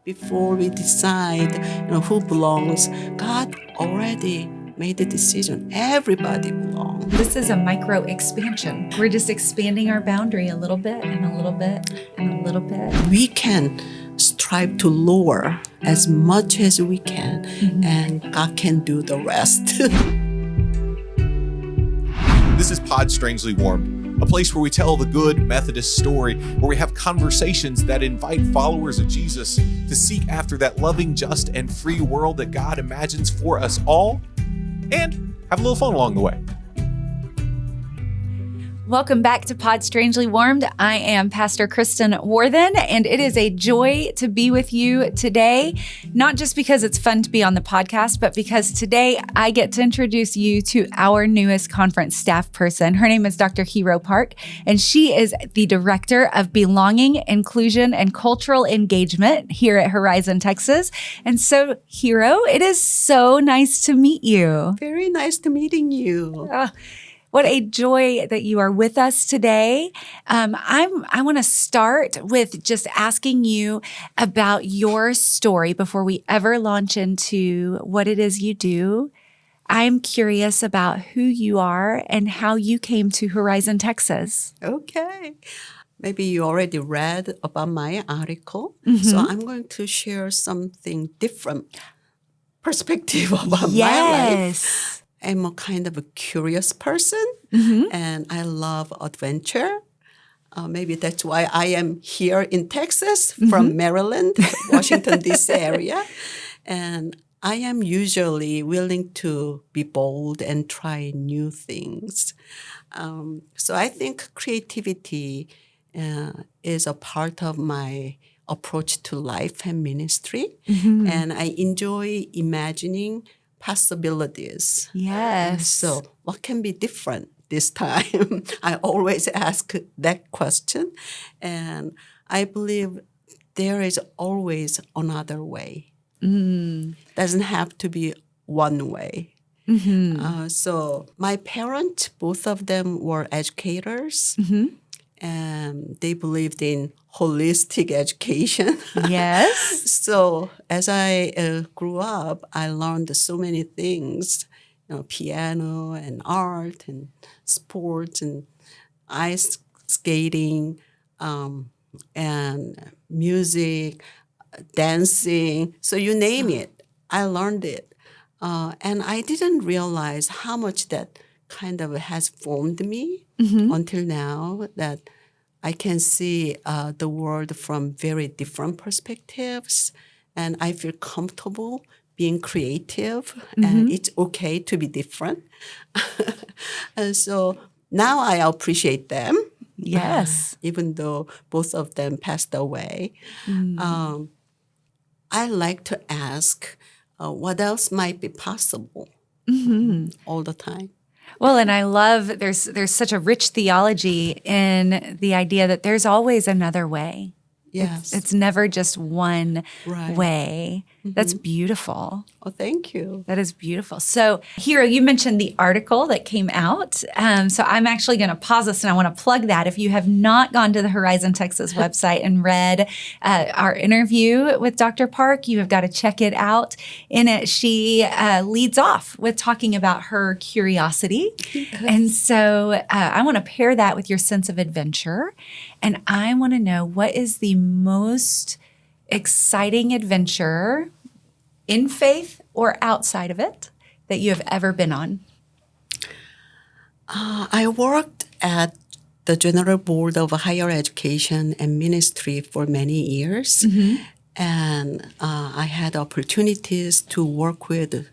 before we decide, who belongs. God already made the decision. Everybody belongs. This is a micro expansion. We're just expanding our boundary a little bit and a little bit and a little bit. We can strive to lower as much as we can, and God can do the rest. This is Pod Strangely Warmed, a place where we tell the good Methodist story, where we have conversations that invite followers of Jesus to seek after that loving, just, and free world that God imagines for us all, and have a little fun along the way. Welcome back to Pod Strangely Warmed. I am Pastor Kristin Warthen, and it is a joy to be with you today, not just because it's fun to be on the podcast, but because today I get to introduce you to our newest conference staff person. Her name is Dr. HiRho Park, and she is the Director of Belonging, Inclusion, and Cultural Engagement here at Horizon, Texas. And so, HiRho, it is so nice to meet you. Very nice to meeting you. What a joy that you are with us today. I want to start with just asking you about your story before we ever launch into what it is you do. I'm curious about who you are and how you came to Horizon, Texas. Okay. Maybe you already read about my article. So I'm going to share something different perspective about my life. I'm a kind of a curious person, and I love adventure. Maybe that's why I am here in Texas from Maryland, Washington, D.C. area. And I am usually willing to be bold and try new things. So I think creativity is a part of my approach to life and ministry. And I enjoy imagining possibilities. Yes. So what can be different this time? I always ask that question. And I believe there is always another way. Doesn't have to be one way. So my parents, both of them were educators. And they believed in holistic education. Yes. So as I grew up, I learned so many things, piano and art and sports and ice skating and music, dancing. So you name it, I learned it. And I didn't realize how much that kind of has formed me until now, that I can see the world from very different perspectives, and I feel comfortable being creative, and it's okay to be different. And so now I appreciate them. Yes. Even though both of them passed away. I like to ask what else might be possible all the time. Well, and I love there's such a rich theology in the idea that there's always another way. Yes. It's never just one Right. way. That's beautiful. Oh, thank you. That is beautiful. So, HiRho, you mentioned the article that came out. So I'm actually going to pause this, and I want to plug that. If you have not gone to the Horizon Texas website and read our interview with Dr. Park, you have got to check it out. In it, she leads off with talking about her curiosity. And so I want to pair that with your sense of adventure. And I want to know, what is the most exciting adventure in faith or outside of it that you have ever been on? I worked at the General Board of Higher Education and Ministry for many years. And I had opportunities to work with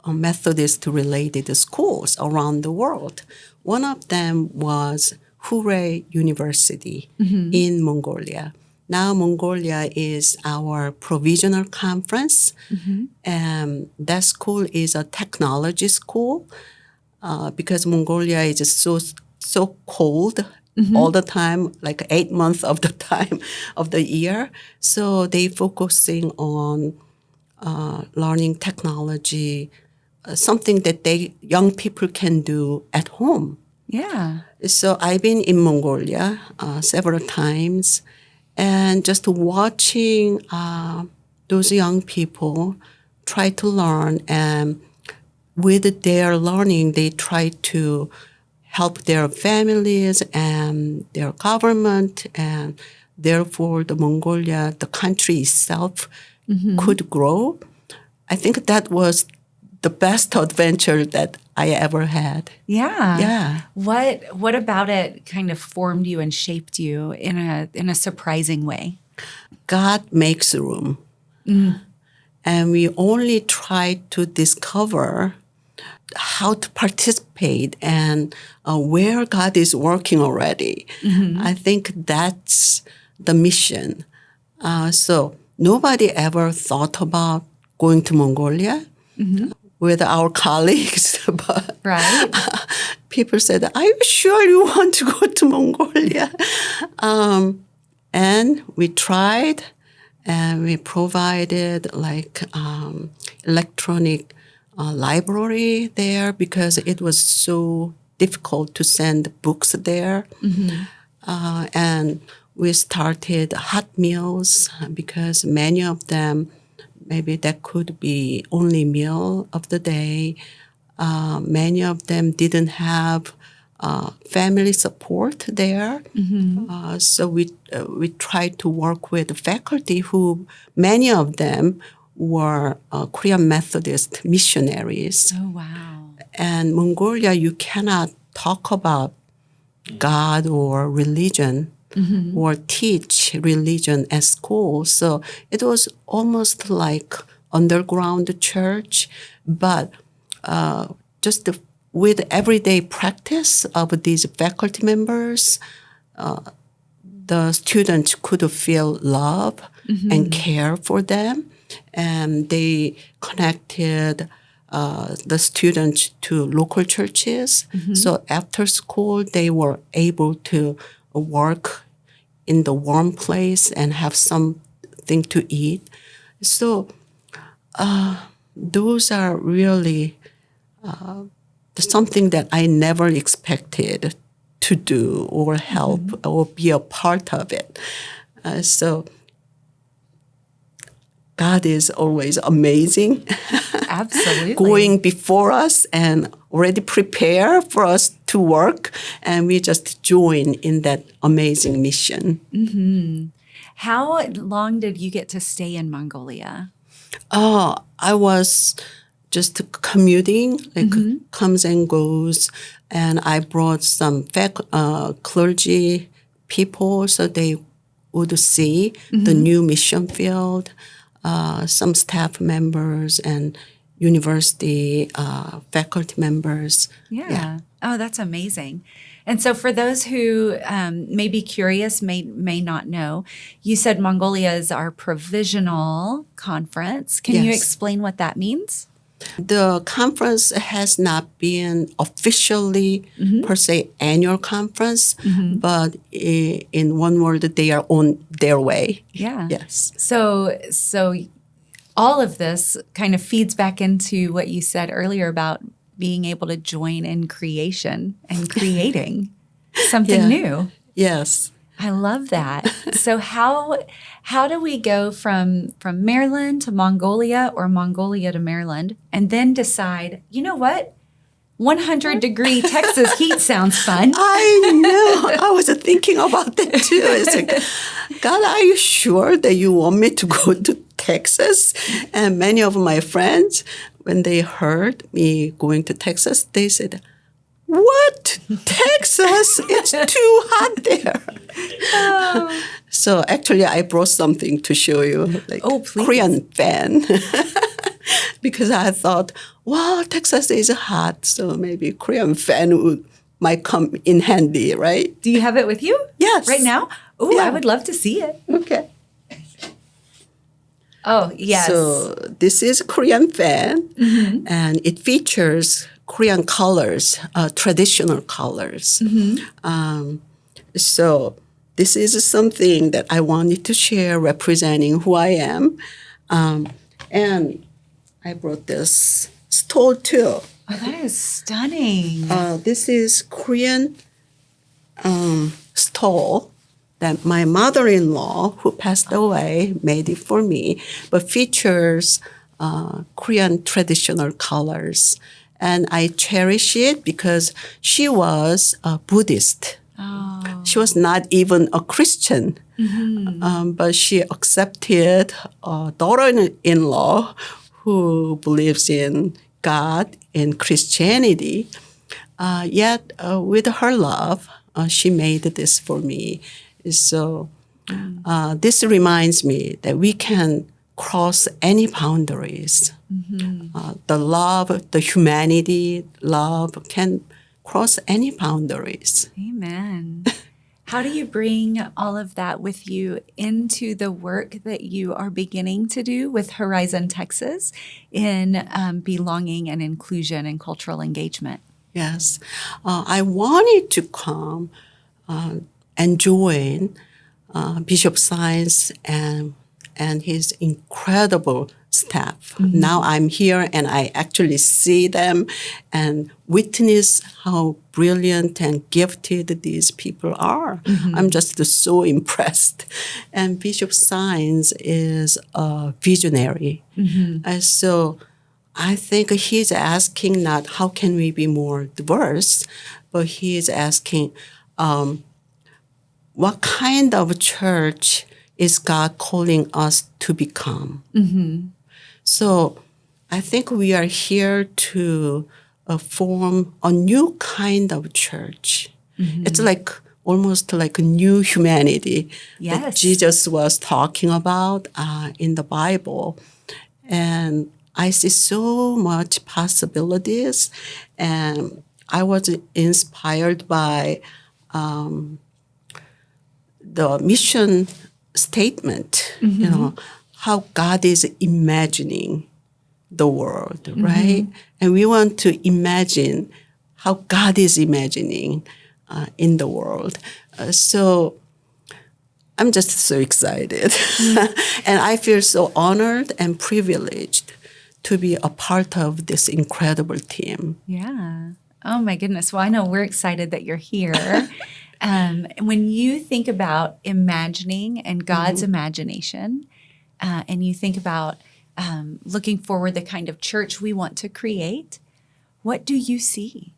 Methodist-related schools around the world. One of them was HiRho University in Mongolia. Now Mongolia is our provisional conference, and that school is a technology school because Mongolia is so cold all the time, like 8 months of the time of the year. So they focusing on learning technology, something that young people can do at home. Yeah. So I've been in Mongolia several times. And just watching those young people try to learn, and with their learning, they try to help their families and their government, and therefore the Mongolia, the country itself, could grow. I think that was the best adventure that I ever had. Yeah. Yeah. What about it kind of formed you and shaped you in a surprising way? God makes room. And we only try to discover how to participate and where God is working already. I think that's the mission. So nobody ever thought about going to Mongolia with our colleagues, but Right. people said, "Are you sure you want to go to Mongolia?" And we tried, and we provided like electronic library there because it was so difficult to send books there. And we started hot meals because many of them, maybe that could be only meal of the day. Many of them didn't have family support there. So we tried to work with the faculty who, many of them were Korean Methodist missionaries. Oh, wow. And Mongolia, you cannot talk about God or religion or teach religion at school. So it was almost like underground church, but just with everyday practice of these faculty members, the students could feel love and care for them. And they connected the students to local churches. So after school, they were able to work in the warm place and have something to eat. So those are really something that I never expected to do or help or be a part of it. So God is always amazing. Absolutely. Going before us and already prepare for us to work, and we just join in that amazing mission. How long did you get to stay in Mongolia? I was just commuting, like comes and goes, and I brought some clergy people so they would see the new mission field. Some staff members and university faculty members. Yeah. Oh, that's amazing. And so for those who may be curious, may not know, you said Mongolia is our provisional conference. Can you Yes. explain what that means? The conference has not been officially per se annual conference, but in one word, they are on their way. Yeah. Yes. So all of this kind of feeds back into what you said earlier about being able to join in creation and creating something new. Yes. I love that. So how do we go from Maryland to Mongolia or Mongolia to Maryland and then decide, you know what? 100-degree Texas heat sounds fun. I know. I was thinking about that too. It's like, God, are you sure that you want me to go to Texas? And many of my friends, when they heard me going to Texas, they said, "What? Texas? It's too hot there." So actually, I brought something to show you, like please. Korean fan. Because I thought, wow, Texas is hot, so maybe Korean fan might come in handy, right? Do you have it with you? Yes. Right now? Oh, Yeah. I would love to see it. Okay. Oh, yes. So this is Korean fan, and it features Korean colors, traditional colors. So this is something that I wanted to share representing who I am. And I brought this stole too. Oh, that is stunning. This is Korean stole. that my mother-in-law, who passed away, made it for me, but features Korean traditional colors. And I cherish it because she was a Buddhist. Oh. She was not even a Christian, but she accepted a daughter-in-law who believes in God and Christianity. Yet with her love, she made this for me. So this reminds me that we can cross any boundaries. The love, the humanity, love can cross any boundaries. Amen. How do you bring all of that with you into the work that you are beginning to do with Horizon Texas in belonging and inclusion and cultural engagement? Yes. I wanted to come and join Bishop Science and his incredible staff. Now I'm here and I actually see them and witness how brilliant and gifted these people are. I'm just so impressed. And Bishop Science is a visionary. And so I think he's asking not how can we be more diverse, but he's asking what kind of church is God calling us to become? So I think we are here to form a new kind of church. It's like almost like a new humanity that Yes. Jesus was talking about in the Bible. And I see so much possibilities. And I was inspired by the mission statement, how God is imagining the world, right? And we want to imagine how God is imagining in the world. So I'm just so excited. And I feel so honored and privileged to be a part of this incredible team. Yeah. Oh, my goodness. Well, I know we're excited that you're here. When you think about imagining and God's imagination, and you think about looking forward the kind of church we want to create, what do you see?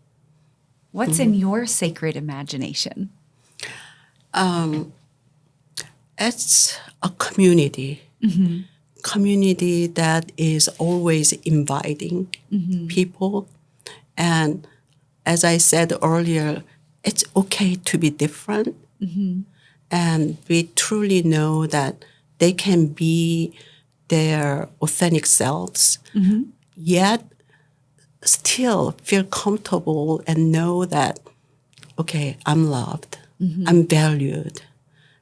What's in your sacred imagination? It's a community. Community that is always inviting people. And as I said earlier, it's okay to be different. And we truly know that they can be their authentic selves, yet still feel comfortable and know that, okay, I'm loved, I'm valued,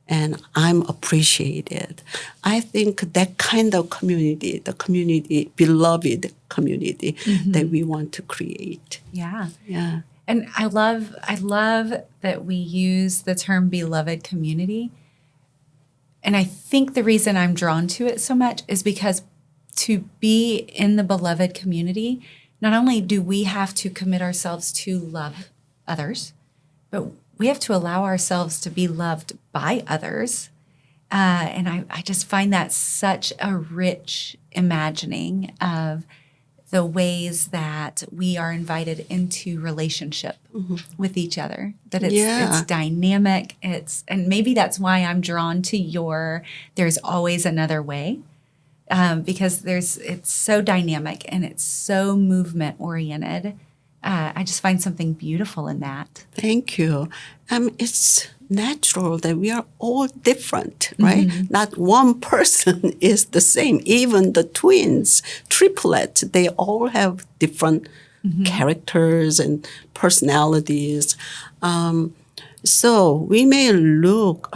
and I'm appreciated. I think that kind of community, the community, beloved community that we want to create. Yeah. Yeah. And I love that we use the term beloved community. And I think the reason I'm drawn to it so much is because to be in the beloved community, not only do we have to commit ourselves to love others, but we have to allow ourselves to be loved by others. And I just find that such a rich imagining of the ways that we are invited into relationship with each other, that it's dynamic. And maybe that's why I'm drawn to there's always another way, because it's so dynamic and it's so movement oriented. I just find something beautiful in that. Thank you. It's natural that we are all different, right? Not one person is the same. Even the twins, triplets, they all have different characters and personalities. So we may look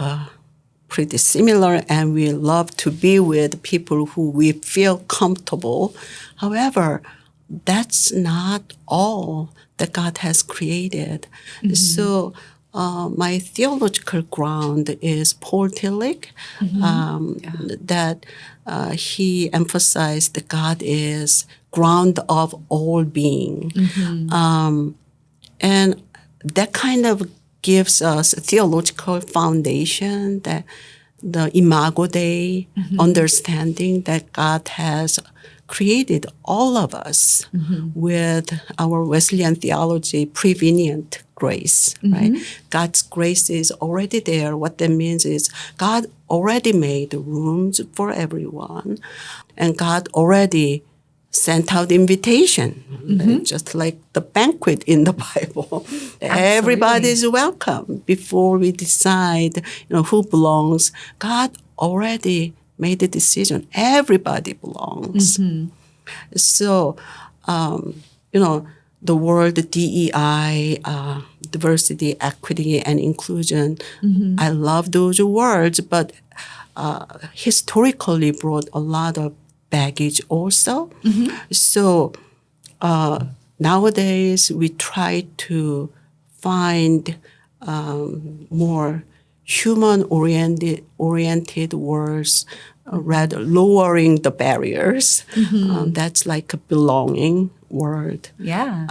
pretty similar and we love to be with people who we feel comfortable. However, that's not all that God has created. So my theological ground is Paul Tillich, that he emphasized that God is ground of all being. And that kind of gives us a theological foundation, that the Imago Dei understanding that God has created all of us with our Wesleyan theology, prevenient grace, right? God's grace is already there. What that means is God already made rooms for everyone, and God already sent out invitation, just like the banquet in the Bible. Everybody is welcome. Before we decide, who belongs, God already made the decision. Everybody belongs. So, the word DEI, diversity, equity, and inclusion, I love those words, but historically brought a lot of baggage also. So nowadays we try to find more human-oriented words, rather lowering the barriers. That's like a belonging word. Yeah.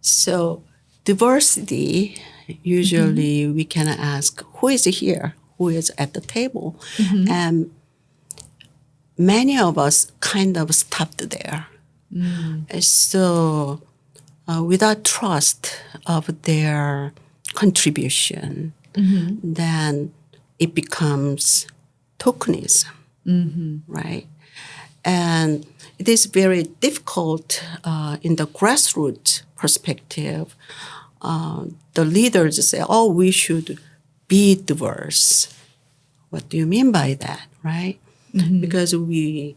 So diversity, usually we can ask, who is here? Who is at the table? And many of us kind of stopped there. So without trust of their contribution, then it becomes tokenism, right? And it is very difficult in the grassroots perspective. The leaders say, oh, we should be diverse. What do you mean by that, right? Because we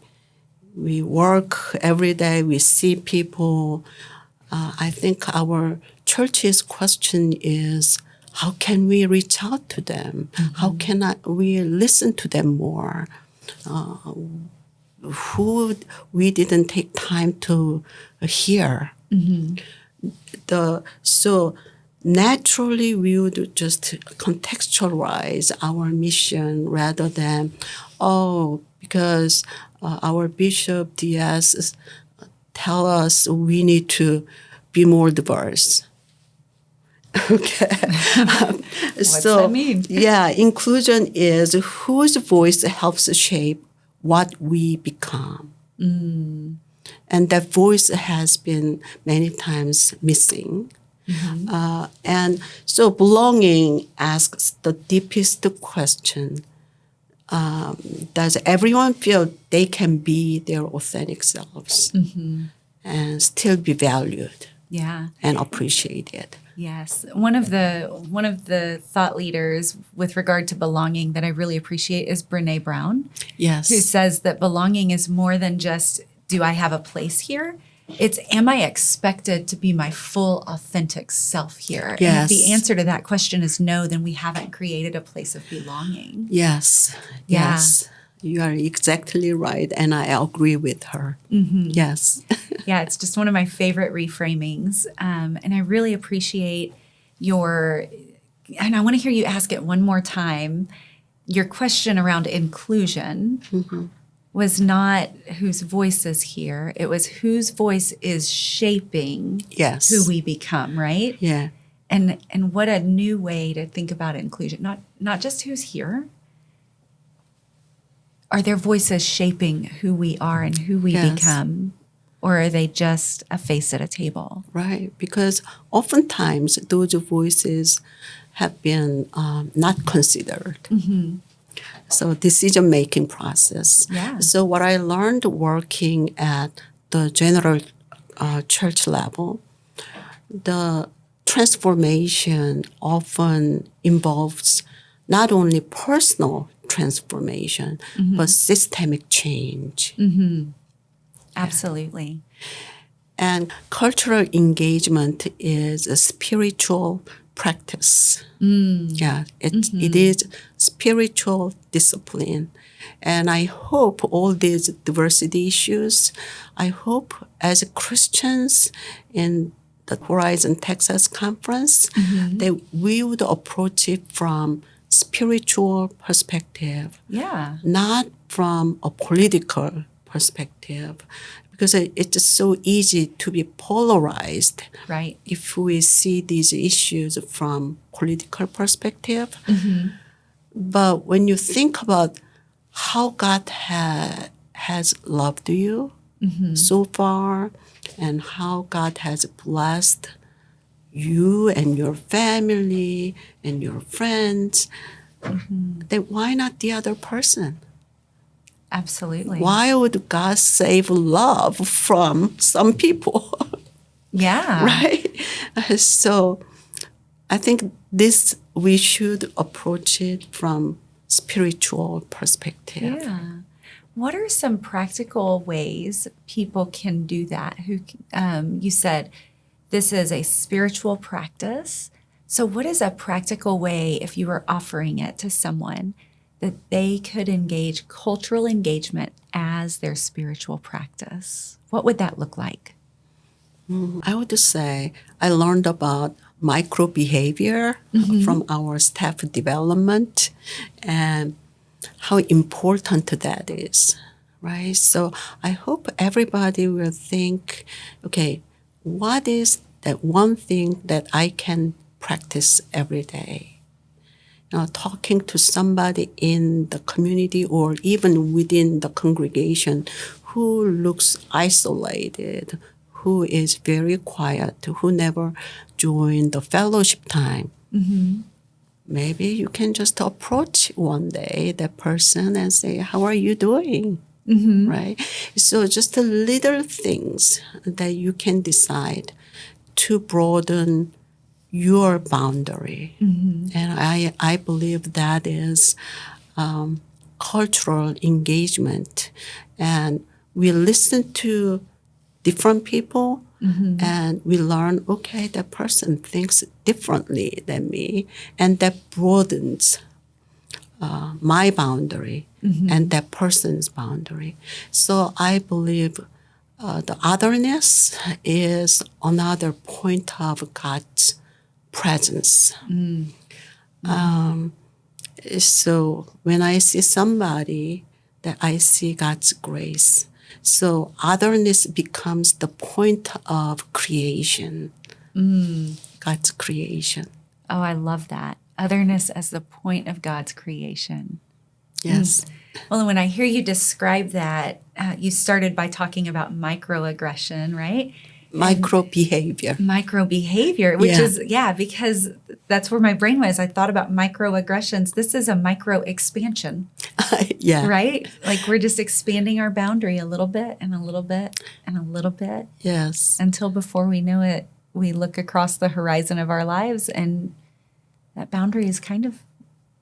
work every day, we see people. I think our church's question is, how can we reach out to them? How can we listen to them more? Who we didn't take time to hear. So naturally we would just contextualize our mission rather than, because our Bishop Diaz tell us we need to be more diverse. Okay. What's that mean? Yeah, inclusion is whose voice helps shape what we become. And that voice has been many times missing. And so belonging asks the deepest question. Does everyone feel they can be their authentic selves and still be valued and appreciated? Yes. One of the thought leaders with regard to belonging that I really appreciate is Brené Brown. Yes. Who says that belonging is more than just, do I have a place here? It's, am I expected to be my full authentic self here? Yes. And if the answer to that question is no, then we haven't created a place of belonging. Yes. Yeah. Yes. You are exactly right. And I agree with her. Yes. Yeah, it's just one of my favorite reframings. And I really appreciate and I want to hear you ask it one more time. Your question around inclusion was not whose voice is here. It was whose voice is shaping who we become, right? Yeah. And what a new way to think about inclusion. Not just who's here. Are their voices shaping who we are and who we become? Or are they just a face at a table? Right. Because oftentimes those voices have been not considered. So decision-making process. Yeah. So what I learned working at the general church level, the transformation often involves not only personal transformation, but systemic change. Absolutely. And cultural engagement is a spiritual practice. Yeah, it is spiritual discipline. And I hope all these diversity issues, I hope as Christians in the Horizon Texas Conference, that we would approach it from spiritual perspective, Yeah. not from a political perspective, because it's just so easy to be polarized. Right. If we see these issues from political perspective. But when you think about how God has loved you so far, and how God has blessed you and your family and your friends, then why not the other person? Absolutely. Why would God save love from some people? Yeah. Right? So I think this, we should approach it from spiritual perspective. Yeah. What are some practical ways people can do that? You said this is a spiritual practice. So what is a practical way, if you were offering it to someone, that they could engage cultural engagement as their spiritual practice? What would that look like? I would say I learned about micro behavior from our staff development and how important that is, right? So I hope everybody will think, okay, what is that one thing that I can practice every day? Talking to somebody in the community or even within the congregation who looks isolated, who is very quiet, who never joined the fellowship time. Maybe you can just approach one day that person and say, how are you doing? Right? So just the little things that you can decide to broaden your boundary. And I believe that is cultural engagement. And we listen to different people and we learn, okay, that person thinks differently than me, and that broadens my boundary and that person's boundary. So I believe the otherness is another point of God's presence. So when I see somebody, that I see God's grace. So otherness becomes the point of creation, God's creation. Oh, I love that. Otherness as the point of God's creation. Yes. Well, and when I hear you describe that, you started by talking about microaggression, right? Micro behavior. Microbehavior, which Yeah. is, because that's where my brain was. I thought about microaggressions. This is a micro expansion, Yeah. right? Like we're just expanding our boundary a little bit and a little bit and a little bit Yes. until before we know it, we look across the horizon of our lives and that boundary is kind of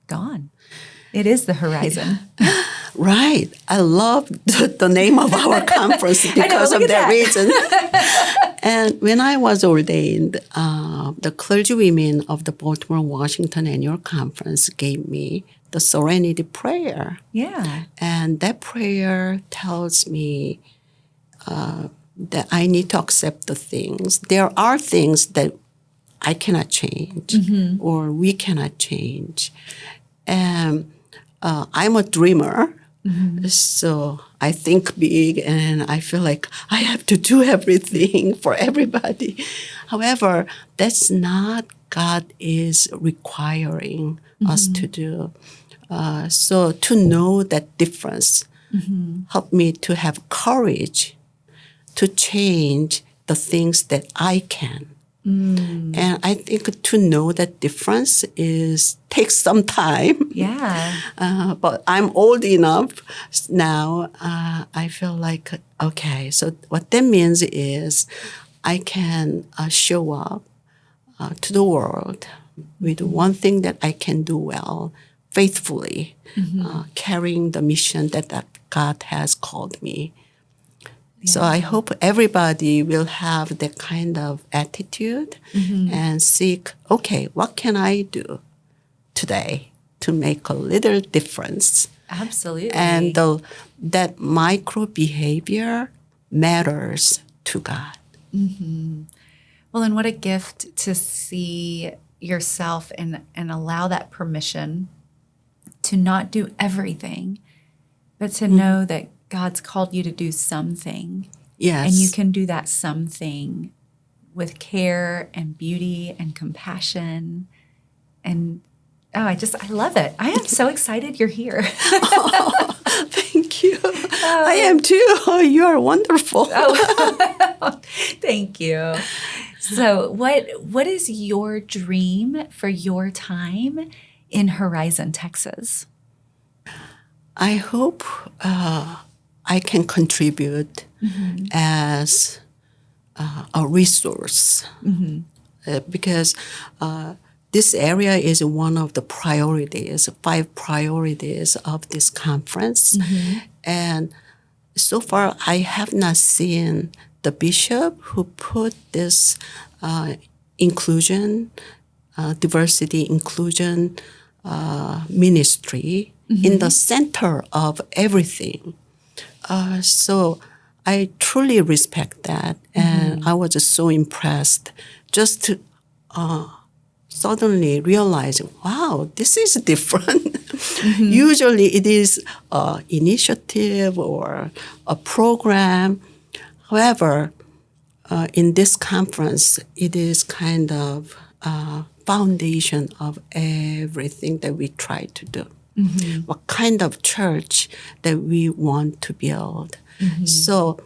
gone. It is the horizon. Right. I love the name of our conference because look of at that that. reason. And when I was ordained, the clergy women of the Baltimore, Washington annual conference gave me the Serenity Prayer. Yeah. And that prayer tells me that I need to accept the things. There are things that I cannot change or we cannot change. And I'm a dreamer. So I think big and I feel like I have to do everything for everybody. However, that's not God is requiring us to do. So to know that difference helped me to have courage to change the things that I can. And I think to know that difference takes some time. Yeah. But I'm old enough now. I feel like, okay, so what that means is I can show up to the world with one thing that I can do well, faithfully, carrying the mission that God has called me. So I hope everybody will have that kind of attitude and seek, okay, what can I do today to make a little difference? Absolutely. And that micro behavior matters to God. Well, and what a gift to see yourself and allow that permission to not do everything, but to know that God's called you to do something. Yes. And you can do that something with care and beauty and compassion. And I love it. I am so excited you're here. Oh, thank you. I am too. You are wonderful. Thank you. So what is your dream for your time in Horizon, Texas? I hope I can contribute as a resource because this area is one of the priorities, 5 priorities of this conference. And so far, I have not seen the bishop who put this inclusion, diversity inclusion ministry in the center of everything. So I truly respect that. And I was just so impressed just to suddenly realizing, wow, this is different. Usually it is an initiative or a program. However, in this conference, it is kind of foundation of everything that we try to do. What kind of church that we want to build. So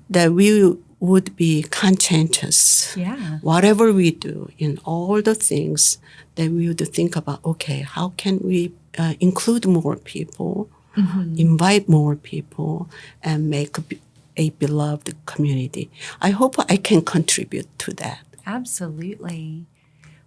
that we would be conscientious. Whatever we do in all the things that we would think about, okay, how can we include more people, invite more people, and make a beloved community. I hope I can contribute to that. Absolutely.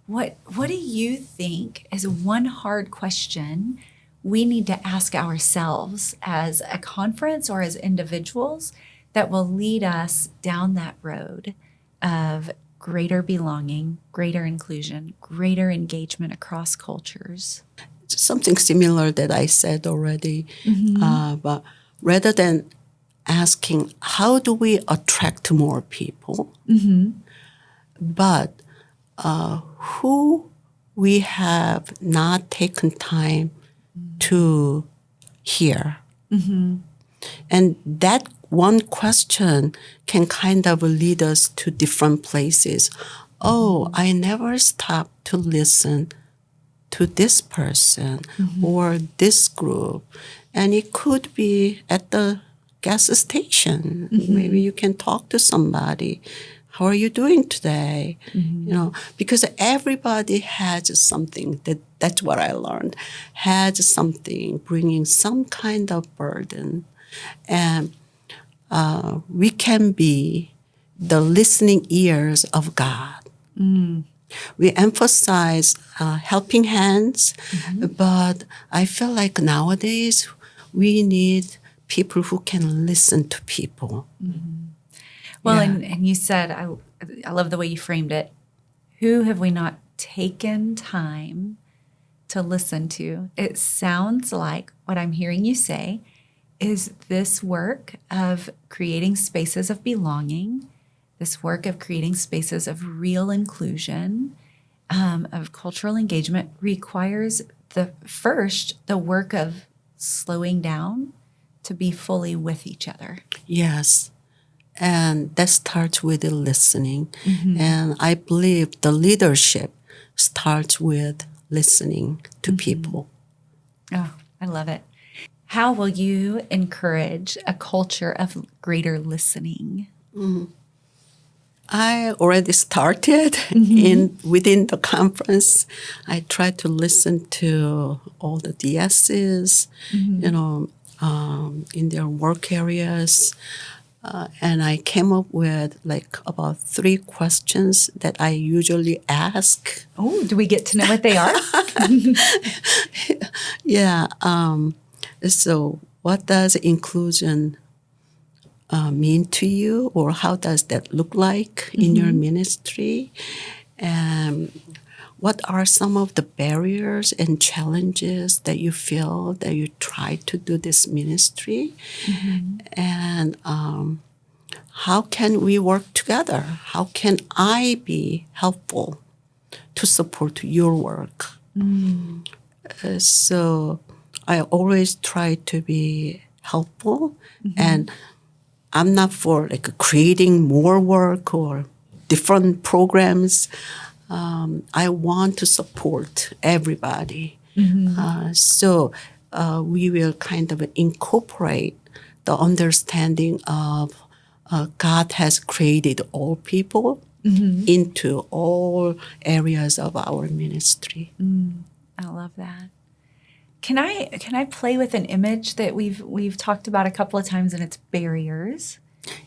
What do you think is one hard question we need to ask ourselves as a conference or as individuals that will lead us down that road of greater belonging, greater inclusion, greater engagement across cultures? Something similar that I said already, but rather than asking how do we attract more people, but who we have not taken time to hear. And that one question can kind of lead us to different places. Oh, I never stopped to listen to this person or this group. And it could be at the gas station. Maybe you can talk to somebody. How are you doing today? You know, because everybody has something that's what I learned, has something, bringing some kind of burden. And we can be the listening ears of God. We emphasize helping hands, but I feel like nowadays we need people who can listen to people. Well, and you said, I love the way you framed it. Who have we not taken time to listen to? It sounds like what I'm hearing you say is this work of creating spaces of belonging, this work of creating spaces of real inclusion, of cultural engagement requires the work of slowing down to be fully with each other. Yes. And that starts with the listening. And I believe the leadership starts with listening to people. Oh, I love it. How will you encourage a culture of greater listening? I already started within the conference. I try to listen to all the DSs, in their work areas. And I came up with like about 3 questions that I usually ask. Oh, do we get to know what they are? Yeah. So what does inclusion mean to you, or how does that look like in your ministry? And what are some of the barriers and challenges that you feel that you try to do this ministry? And how can we work together? How can I be helpful to support your work? So I always try to be helpful, and I'm not for like creating more work or different programs. I want to support everybody. So we will kind of incorporate the understanding of God has created all people into all areas of our ministry. I love that. Can I play with an image that we've talked about a couple of times, and it's barriers?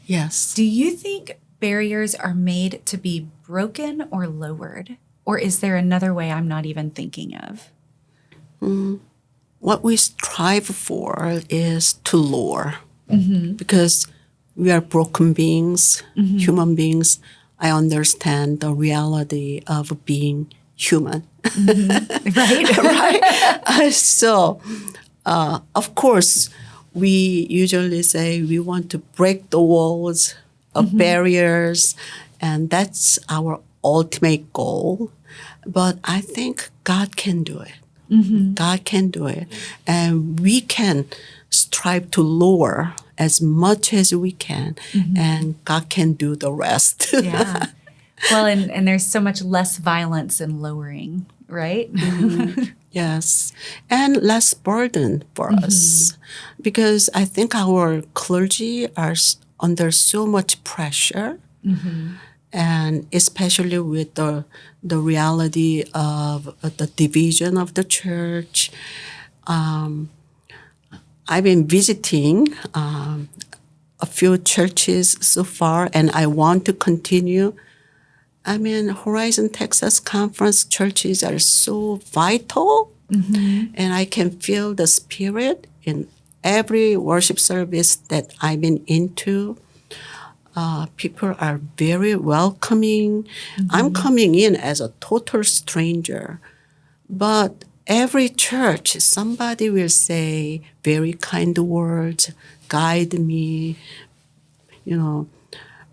Yes. Do you think barriers are made to be broken or lowered? Or is there another way I'm not even thinking of? What we strive for is to lower because we are broken beings, human beings. I understand the reality of being human. Right? Right? So, of course, we usually say we want to break the walls of barriers, and that's our ultimate goal. But I think God can do it. God can do it. And we can strive to lower as much as we can, and God can do the rest. Yeah. Well, and there's so much less violence in lowering, right? Yes, and less burden for us, because I think our clergy are under so much pressure, and especially with the reality of the division of the church. I've been visiting a few churches so far, and I want to continue. I mean, Horizon Texas Conference churches are so vital, and I can feel the spirit in every worship service that I've been into. People are very welcoming. I'm coming in as a total stranger, but every church, somebody will say very kind words, guide me,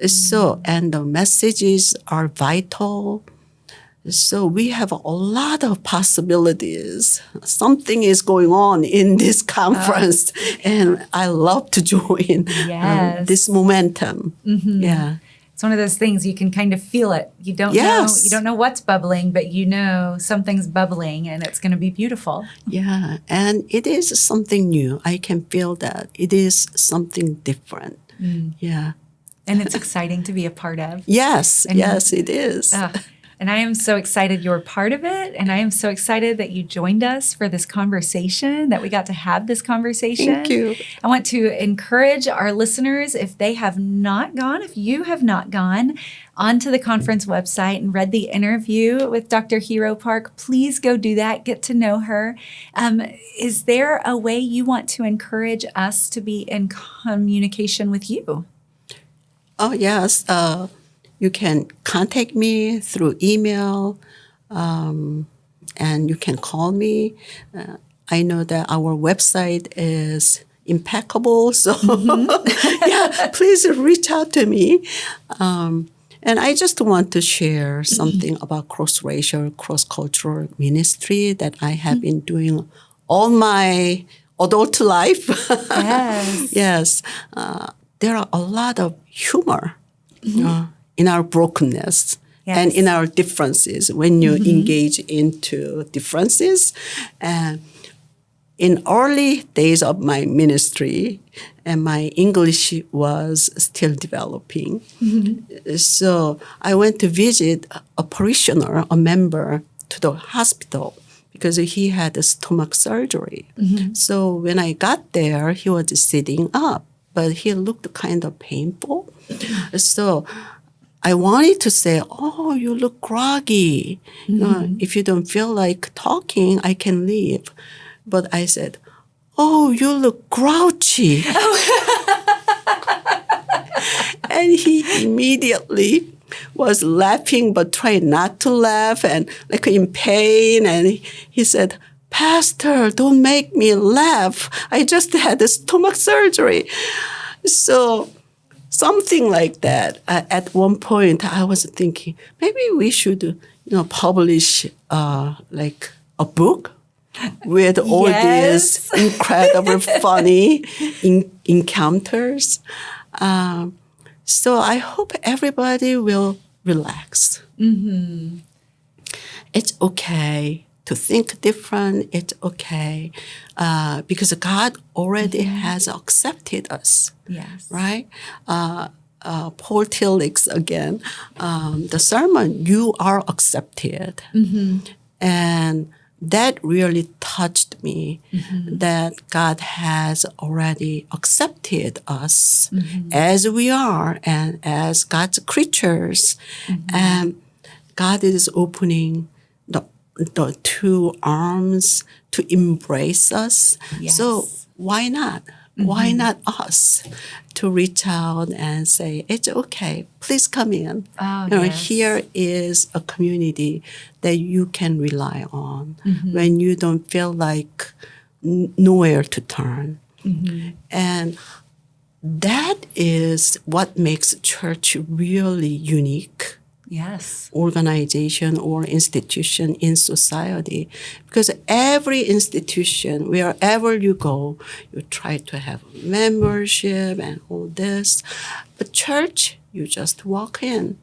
So, and the messages are vital. So we have a lot of possibilities. Something is going on in this conference, and I love to join this momentum. Yeah. It's one of those things you can kind of feel it. You don't know what's bubbling, but you know something's bubbling and it's going to be beautiful. Yeah, and it is something new. I can feel that. It is something different. Yeah. And it's exciting to be a part of. Yes, yes, it is. And I am so excited you're part of it. And I am so excited that you joined us for this conversation, that we got to have this conversation. Thank you. I want to encourage our listeners, if you have not gone onto the conference website and read the interview with Dr. HiRho Park, please go do that. Get to know her. Is there a way you want to encourage us to be in communication with you? Oh, yes. You can contact me through email, and you can call me. I know that our website is impeccable, so yeah, please reach out to me. And I just want to share something about cross-racial, cross-cultural ministry that I have been doing all my adult life. Yes. Yes. There are a lot of humor in our brokenness and in our differences when you engage into differences. And in early days of my ministry, and my English was still developing. So I went to visit a parishioner, a member, to the hospital because he had a stomach surgery. So when I got there, he was sitting up, but he looked kind of painful. So I wanted to say, "Oh, you look groggy. If you don't feel like talking, I can leave." But I said, "Oh, you look grouchy." And he immediately was laughing, but trying not to laugh and like in pain. And he said, "Pastor, don't make me laugh. I just had a stomach surgery." So something like that. At one point, I was thinking maybe we should, publish like a book with all Yes. these incredible, funny encounters. So I hope everybody will relax. Mm-hmm. It's okay to think different. It's okay because God already has accepted us, Yes. right? Paul Tillich again, the sermon, you are accepted. And that really touched me that God has already accepted us as we are and as God's creatures. And God is opening the two arms to embrace us. Yes. So why not? Why not us to reach out and say, it's okay, please come in. Oh, yes. Here is a community that you can rely on when you don't feel like nowhere to turn. And that is what makes church really unique. Yes. Organization or institution in society, because every institution, wherever you go, you try to have membership and all this, but church, you just walk in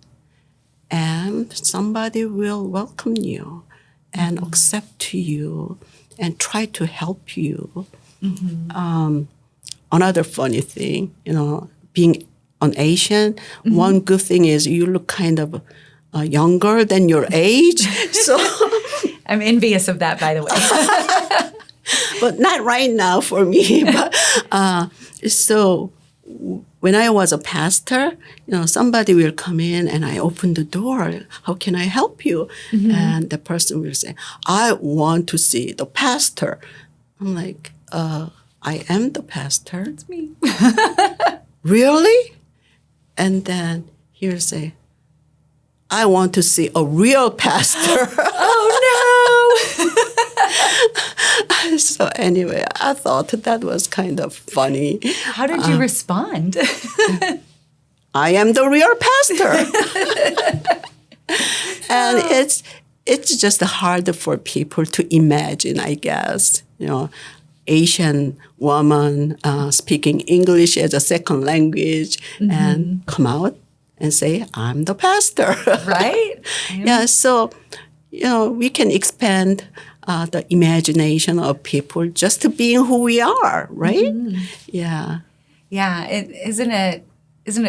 and somebody will welcome you and accept you and try to help you. Another funny thing, being an Asian, one good thing is you look kind of younger than your age. So, I'm envious of that, by the way. but not right now for me. But so when I was a pastor, somebody will come in and I open the door. How can I help you? And the person will say, I want to see the pastor. I'm like, I am the pastor. It's me. Really? And then he'll say, I want to see a real pastor. Oh, no. So anyway, I thought that was kind of funny. How did you respond? I am the real pastor. And it's just hard for people to imagine, I guess. Asian woman speaking English as a second language and come out and say, I'm the pastor. Right? Yeah, so, we can expand the imagination of people just to being who we are, right? Yeah. Yeah. Isn't it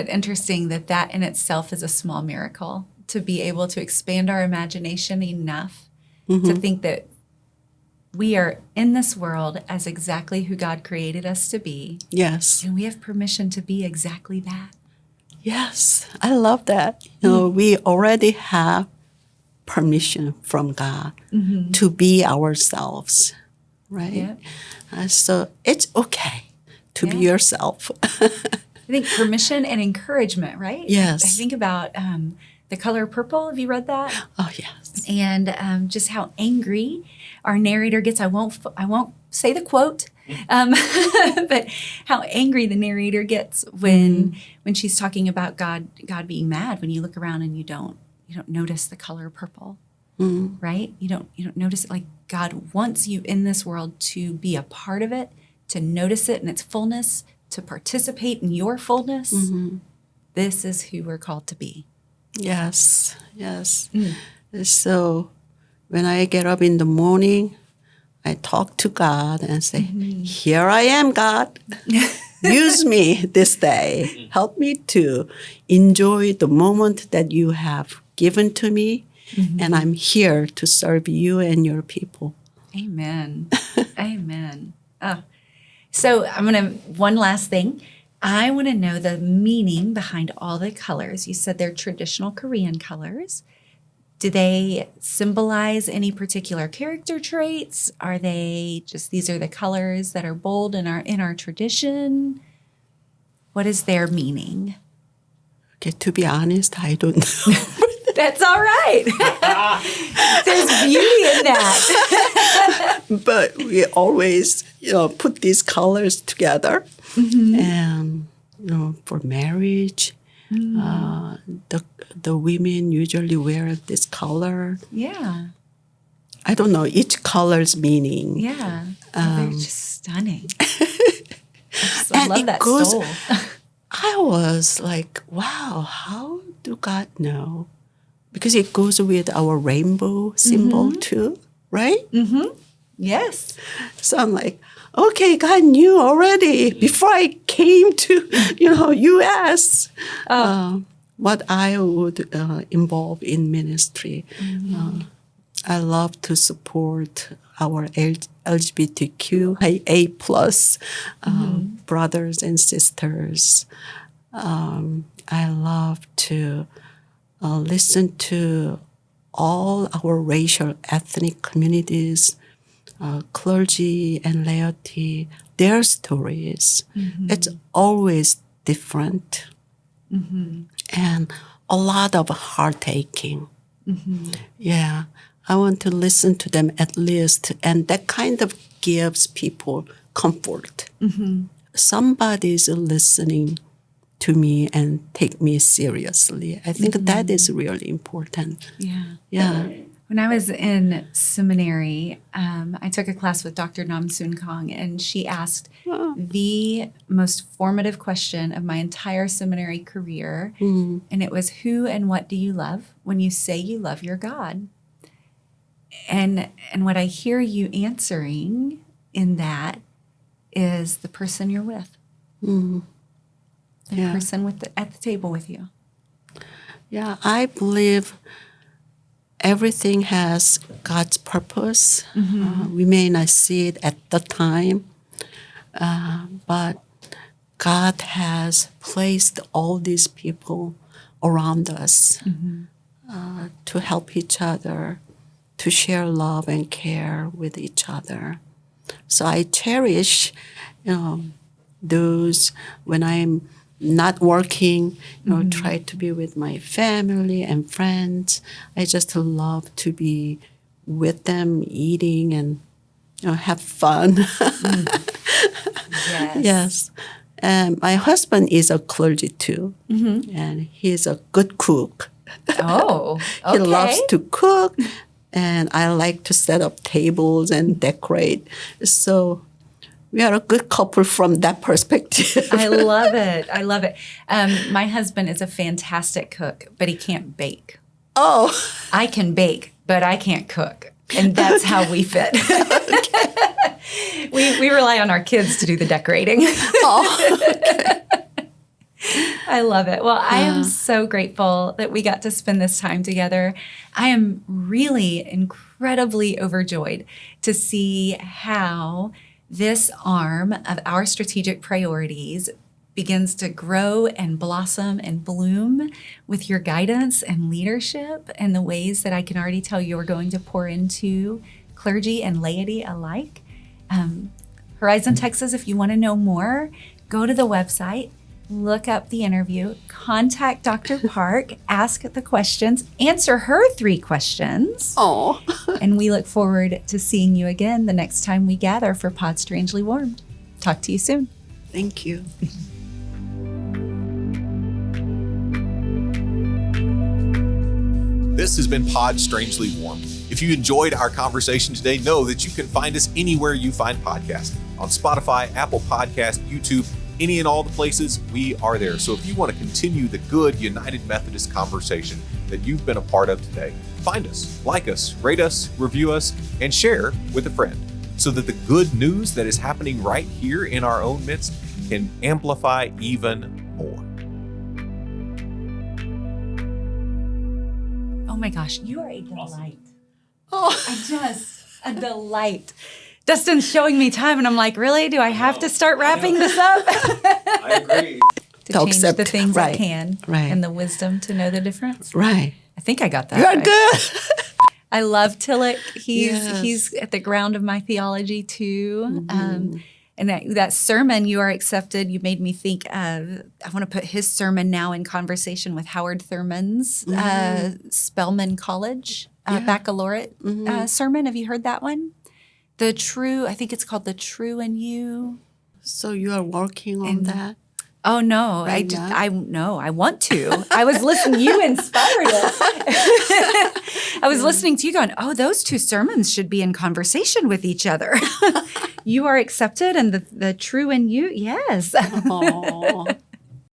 interesting that in itself is a small miracle, to be able to expand our imagination enough to think that we are in this world as exactly who God created us to be. Yes. And we have permission to be exactly that. Yes, I love that. We already have permission from God to be ourselves, right? Yep. So it's okay to be yourself. I think permission and encouragement, right? Yes. I think about The Color Purple. Have you read that? Oh, yes. And just how angry our narrator gets. I won't say the quote, but how angry the narrator gets when she's talking about God being mad. When you look around and you don't notice the color purple, right? You don't notice it. Like, God wants you in this world to be a part of it, to notice it in its fullness, to participate in your fullness. This is who we're called to be. Yes, yes. So when I get up in the morning, I talk to God and say, here I am, God. Use me this day. Help me to enjoy the moment that you have given to me. And I'm here to serve you and your people. Amen. Amen. Oh. So one last thing. I want to know the meaning behind all the colors. You said they're traditional Korean colors. Do they symbolize any particular character traits? Are they just, these are the colors that are bold in our tradition? What is their meaning? Okay, to be honest, I don't know. That's all right. There's beauty in that. But we always, put these colors together. And, for marriage, the women usually wear this color. Yeah. I don't know, each color's meaning. Yeah. They're just stunning. I And love it that goes- stole. I was like, wow, how do God know? Because it goes with our rainbow symbol too, right? Yes. So I'm like, okay, God knew already before I came to, U.S. What I would involve in ministry. I love to support our LGBTQIA plus brothers and sisters. I love to listen to all our racial ethnic communities, clergy and laity, their stories. It's always different and a lot of heartaking. Yeah, I want to listen to them at least, and that kind of gives people comfort. Somebody's listening to me and take me seriously. I think that is really important. Yeah. Yeah. When I was in seminary, I took a class with Dr. Nam Soon Kong, and she asked the most formative question of my entire seminary career. And it was, who and what do you love when you say you love your God? And what I hear you answering in that is the person you're with. The person at the table with you. Yeah, I believe everything has God's purpose. We may not see it at the time, but God has placed all these people around us to help each other, to share love and care with each other. So I cherish, those when I'm not working, try to be with my family and friends. I just love to be with them, eating and have fun. Yes. Yes. And my husband is a clergy too, and he's a good cook. Oh, okay. He loves to cook, and I like to set up tables and decorate. So we are a good couple from that perspective. I love it. I love it. My husband is a fantastic cook, but he can't bake. Oh, I can bake, but I can't cook. And that's how we fit. we rely on our kids to do the decorating. I love it. Well, I am so grateful that we got to spend this time together. I am really incredibly overjoyed to see how this arm of our strategic priorities begins to grow and blossom and bloom with your guidance and leadership and the ways that I can already tell you're going to pour into clergy and laity alike. Horizon Texas, if you want to know more, go to the website, look up the interview, contact Dr. Park, ask the questions, answer her 3 questions. oh. And we look forward to seeing you again the next time we gather for Pod Strangely Warmed. Talk to you soon. Thank you. This has been Pod Strangely Warmed. If you enjoyed our conversation today, know that you can find us anywhere you find podcasts. On Spotify, Apple Podcast, YouTube, any and all the places, we are there. So if you want to continue the good United Methodist conversation that you've been a part of today, find us, like us, rate us, review us, and share with a friend so that the good news that is happening right here in our own midst can amplify even more. Oh my gosh, you are a delight. Oh. A delight. Dustin's showing me time, and I'm like, really? Do I have to start wrapping this up? I agree. To change accept, the things I right, can right. and the wisdom to know the difference. Right. I think I got that You are right. good. I love Tillich. Yes. He's at the ground of my theology too. And that sermon, You Are Accepted, you made me think of, I want to put his sermon now in conversation with Howard Thurman's Spelman College baccalaureate sermon. Have you heard that one? I think it's called The True in You. So you are working on that? Oh no, Right I want to. I was listening. You inspired it. I was listening to you going, oh, those two sermons should be in conversation with each other. You are accepted and the true in you. Yes.